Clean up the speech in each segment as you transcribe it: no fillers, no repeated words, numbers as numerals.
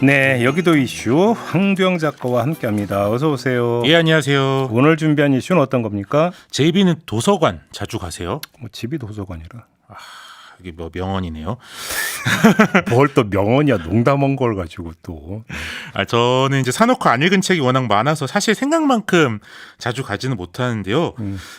네, 여기도 이슈 황두영 작가와 함께합니다. 어서 오세요. 예, 안녕하세요. 오늘 준비한 이슈는 어떤 겁니까? 제이비는 도서관 자주 가세요? 뭐 집이 도서관이라. 이게 뭐 명언이네요. 뭘 또 명언이야. 농담한 걸 가지고 또. 저는 이제 사놓고 안 읽은 책이 워낙 많아서 사실 생각만큼 자주 가지는 못하는데요.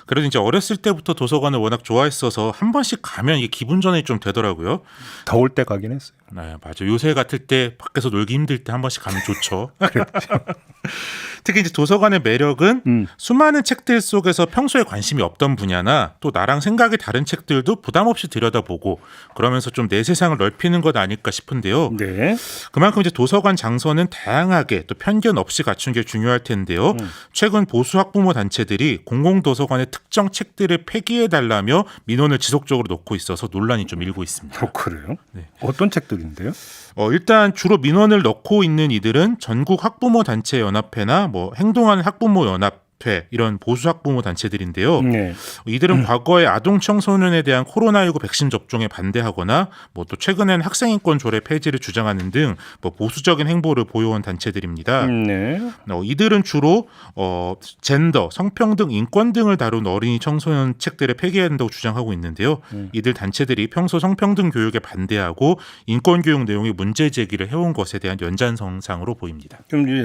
그래도 이제 어렸을 때부터 도서관을 워낙 좋아했어서 한 번씩 가면 이게 기분 전환이 좀 되더라고요. 더울 때 가긴 했어요. 네, 맞아. 요새 같을 때 밖에서 놀기 힘들 때 한 번씩 가면 좋죠. 특히 이제 도서관의 매력은 수많은 책들 속에서 평소에 관심이 없던 분야나 또 나랑 생각이 다른 책들도 부담 없이 들여다보고 그러면서 좀 내 세상을 넓히는 것 아닐까 싶은데요. 네. 그만큼 이제 도서관 장소는 다양하게 또 편견 없이 갖춘 게 중요할 텐데요. 최근 보수 학부모 단체들이 공공도서관의 특정 책들을 폐기해 달라며 민원을 지속적으로 넣고 있어서 논란이 좀 일고 있습니다. 그래요? 네. 어떤 책들인데요? 일단 주로 민원을 넣고 있는 이들은 전국 학부모 단체 연합회나 뭐 행동하는 학부모 연합회 이런 보수 학부모 단체들인데요. 네. 이들은 과거에 아동 청소년에 대한 코로나19 백신 접종에 반대하거나 뭐 또 최근엔 학생인권 조례 폐지를 주장하는 등 뭐 보수적인 행보를 보여온 단체들입니다. 네. 이들은 주로 젠더, 성평등, 인권 등을 다룬 어린이 청소년 책들을 폐기해야 한다고 주장하고 있는데요. 이들 단체들이 평소 성평등 교육에 반대하고 인권 교육 내용의 문제 제기를 해온 것에 대한 연장선상으로 보입니다.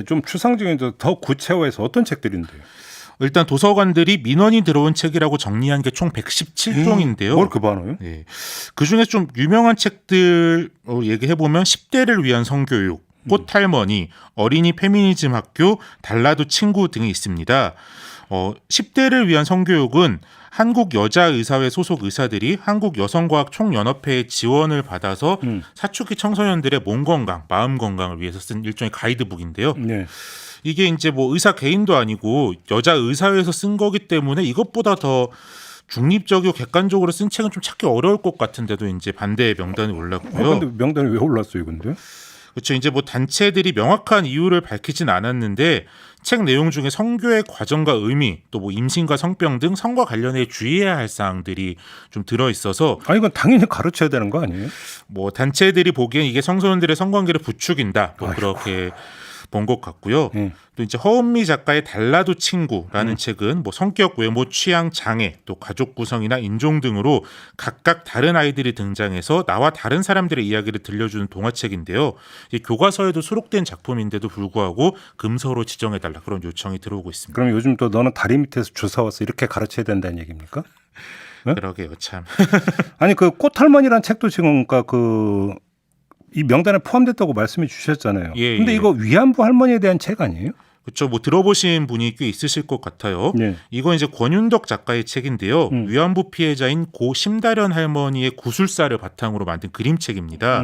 좀 추상적인 더 구체화해서 어떤 책들인데요? 일단 도서관들이 민원이 들어온 책이라고 정리한 게 총 117종인데요. 뭘 그 많아요? 네. 그중에 좀 유명한 책들 얘기해보면 10대를 위한 성교육, 꽃할머니, 어린이 페미니즘 학교, 달라도 친구 등이 있습니다. 10대를 위한 성교육은 한국여자의사회 소속 의사들이 한국여성과학총연합회의 지원을 받아서 사춘기 청소년들의 몸 건강, 마음 건강을 위해서 쓴 일종의 가이드북인데요. 네. 이게 이제 뭐 의사 개인도 아니고 여자 의사회에서 쓴 거기 때문에 이것보다 더 중립적이고 객관적으로 쓴 책은 좀 찾기 어려울 것 같은데도 이제 반대의 명단에 올랐고요. 근데 명단에 왜 올랐어요, 근데? 그렇죠. 이제 뭐 단체들이 명확한 이유를 밝히진 않았는데 책 내용 중에 성교의 과정과 의미, 또 뭐 임신과 성병 등 성과 관련해 주의해야 할 사항들이 좀 들어 있어서 아니 이건 당연히 가르쳐야 되는 거 아니에요? 뭐 단체들이 보기엔 이게 청소년들의 성관계를 부추긴다. 뭐 아이고. 그렇게 본 것 같고요. 또 이제 허은미 작가의 달라도 친구라는 책은 뭐 성격, 외모, 취향, 장애, 또 가족 구성이나 인종 등으로 각각 다른 아이들이 등장해서 나와 다른 사람들의 이야기를 들려주는 동화책인데요. 이 교과서에도 수록된 작품인데도 불구하고 금서로 지정해달라 그런 요청이 들어오고 있습니다. 그럼 요즘 또 너는 다리 밑에서 주사 와서 이렇게 가르쳐야 된다는 얘기입니까? 그러게요, 참. 아니 그 꽃할머니란 책도 지금 그러니까 이 명단에 포함됐다고 말씀해 주셨잖아요. 예, 근데 예. 이거 위안부 할머니에 대한 책 아니에요? 그렇죠. 뭐 들어보신 분이 꽤 있으실 것 같아요. 네. 이건 이제 권윤덕 작가의 책인데요. 위안부 피해자인 고 심다련 할머니의 구술사를 바탕으로 만든 그림책입니다.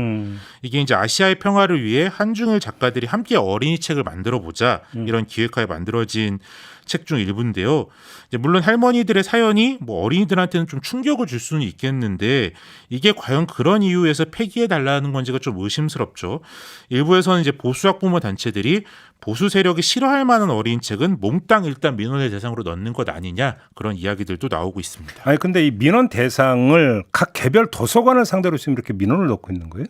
이게 이제 아시아의 평화를 위해 한중일 작가들이 함께 어린이 책을 만들어 보자 이런 기획하에 만들어진 책 중 일부인데요. 이제 물론 할머니들의 사연이 뭐 어린이들한테는 좀 충격을 줄 수는 있겠는데 이게 과연 그런 이유에서 폐기해 달라는 건지가 좀 의심스럽죠. 일부에서는 이제 보수 학부모 단체들이 보수 세력이 싫어할 만한 어린이 책은 몽땅 일단 민원의 대상으로 넣는 것 아니냐 그런 이야기들도 나오고 있습니다. 아니 근데 이 민원 대상을 각 개별 도서관을 상대로 지금 이렇게 민원을 넣고 있는 거예요?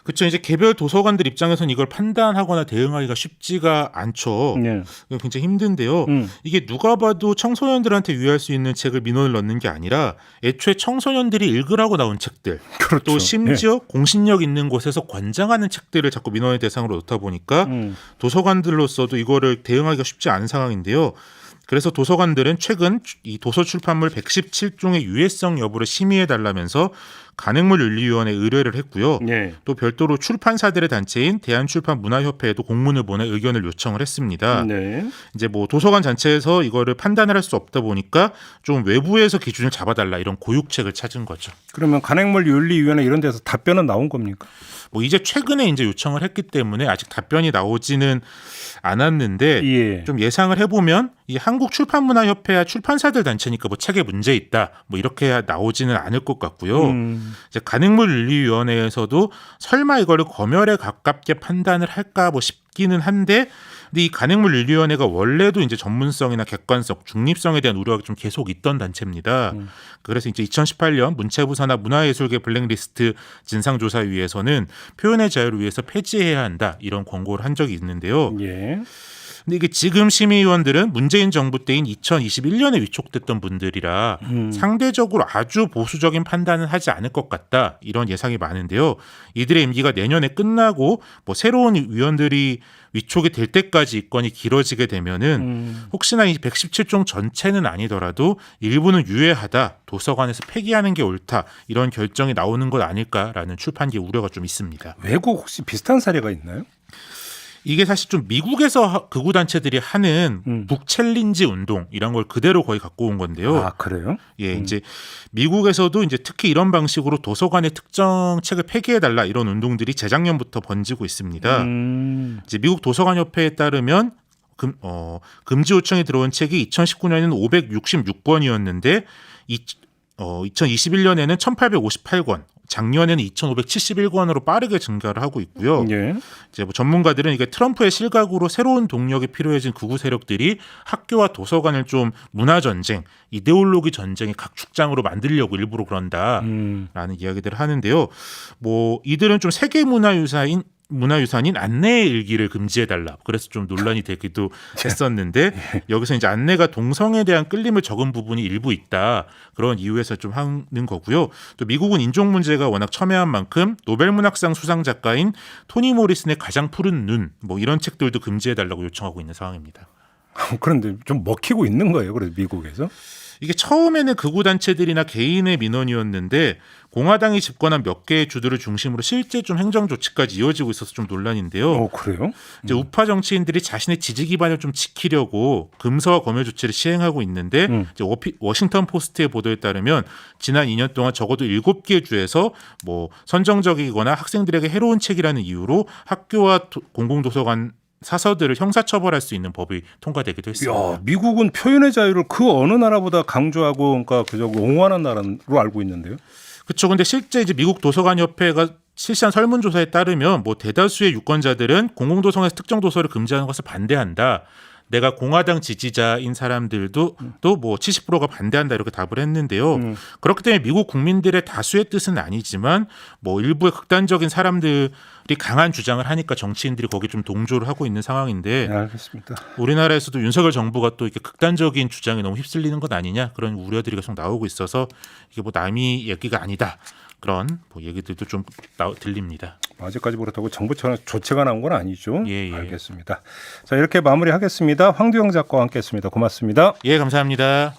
그렇죠. 이제 개별 도서관들 입장에서는 이걸 판단하거나 대응하기가 쉽지가 않죠. 네. 굉장히 힘든데요. 이게 누가 봐도 청소년들한테 유의할 수 있는 책을 민원을 넣는 게 아니라 애초에 청소년들이 읽으라고 나온 책들 그렇죠. 또 심지어 공신력 있는 곳에서 권장하는 책들을 자꾸 민원의 대상으로 넣다 보니까 도서관들로서도 이거를 대응하기가 쉽지 않은 상황인데요. 그래서 도서관들은 최근 이 도서 출판물 117종의 유해성 여부를 심의해달라면서 간행물윤리위원회에 의뢰를 했고요. 네. 또 별도로 출판사들의 단체인 대한출판문화협회에도 공문을 보내 의견을 요청을 했습니다. 네. 이제 뭐 도서관 자체에서 이거를 판단을 할 수 없다 보니까 좀 외부에서 기준을 잡아달라 이런 고육책을 찾은 거죠. 그러면 간행물윤리위원회 이런 데서 답변은 나온 겁니까? 뭐 이제 최근에 이제 요청을 했기 때문에 아직 답변이 나오지는 않았는데 예. 좀 예상을 해보면 이 한국출판문화협회와 출판사들 단체니까 뭐 책에 문제 있다 뭐 이렇게 나오지는 않을 것 같고요. 이제 간행물윤리위원회에서도 설마 이거를 검열에 가깝게 판단을 할까 뭐 싶기는 한데 근데 이 간행물윤리위원회가 원래도 이제 전문성이나 객관성, 중립성에 대한 우려가 좀 계속 있던 단체입니다. 그래서 이제 2018년 문체부 산하 문화예술계 블랙리스트 진상조사위에서는 표현의 자유를 위해서 폐지해야 한다 이런 권고를 한 적이 있는데요. 예. 근데 이게 지금 심의위원들은 문재인 정부 때인 2021년에 위촉됐던 분들이라 상대적으로 아주 보수적인 판단은 하지 않을 것 같다 이런 예상이 많은데요. 이들의 임기가 내년에 끝나고 뭐 새로운 위원들이 위촉이 될 때까지 입건이 길어지게 되면은 혹시나 이 117종 전체는 아니더라도 일부는 유예하다, 도서관에서 폐기하는 게 옳다 이런 결정이 나오는 것 아닐까라는 출판계 우려가 좀 있습니다. 외국 혹시 비슷한 사례가 있나요? 이게 사실 좀 미국에서 극우 단체들이 하는 북챌린지 운동 이런 걸 그대로 거의 갖고 온 건데요. 아, 그래요? 예, 이제 미국에서도 이제 특히 이런 방식으로 도서관의 특정 책을 폐기해 달라 이런 운동들이 재작년부터 번지고 있습니다. 이제 미국 도서관 협회에 따르면 금지 요청이 들어온 책이 2019년에는 566권이었는데 2021년에는 1,858권, 작년에는 2,571권으로 빠르게 증가를 하고 있고요. 예. 이제 뭐 전문가들은 이게 트럼프의 실각으로 새로운 동력이 필요해진 극우 세력들이 학교와 도서관을 좀 문화 전쟁, 이데올로기 전쟁의 각축장으로 만들려고 일부러 그런다라는 이야기들을 하는데요. 뭐 이들은 좀 세계 문화유산인 안내의 일기를 금지해달라. 그래서 좀 논란이 되기도 했었는데 여기서 이제 안내가 동성에 대한 끌림을 적은 부분이 일부 있다. 그런 이유에서 좀 하는 거고요. 또 미국은 인종 문제가 워낙 첨예한 만큼 노벨문학상 수상 작가인 토니 모리슨의 가장 푸른 눈, 뭐 이런 책들도 금지해달라고 요청하고 있는 상황입니다. 그런데 좀 먹히고 있는 거예요. 그래서 미국에서. 이게 처음에는 극우 단체들이나 개인의 민원이었는데 공화당이 집권한 몇 개의 주들을 중심으로 실제 좀 행정 조치까지 이어지고 있어서 좀 논란인데요. 그래요? 이제 우파 정치인들이 자신의 지지 기반을 좀 지키려고 금서와 검열 조치를 시행하고 있는데 이제 워싱턴 포스트의 보도에 따르면 지난 2년 동안 적어도 7개 주에서 뭐 선정적이거나 학생들에게 해로운 책이라는 이유로 학교와 공공도서관 사서들을 형사처벌할 수 있는 법이 통과되기도 했습니다. 야, 미국은 표현의 자유를 그 어느 나라보다 강조하고 그러니까 그저 옹호하는 나라로 알고 있는데요. 그렇죠. 근데 실제 이제 미국 도서관 협회가 실시한 설문조사에 따르면 뭐 대다수의 유권자들은 공공도서관에서 특정 도서를 금지하는 것을 반대한다. 내가 공화당 지지자인 사람들도 또 뭐 70%가 반대한다 이렇게 답을 했는데요. 그렇기 때문에 미국 국민들의 다수의 뜻은 아니지만 뭐 일부의 극단적인 사람들이 강한 주장을 하니까 정치인들이 거기 좀 동조를 하고 있는 상황인데 네, 알겠습니다. 우리나라에서도 윤석열 정부가 또 이렇게 극단적인 주장에 너무 휩쓸리는 것 아니냐 그런 우려들이 계속 나오고 있어서 이게 뭐 남이 얘기가 아니다. 그런 뭐 얘기들도 좀 들립니다. 아직까지 그렇다고 정부 차원에서 조치가 나온 건 아니죠. 예. 알겠습니다. 자, 이렇게 마무리하겠습니다. 황두영 작가와 함께했습니다. 고맙습니다. 예, 감사합니다.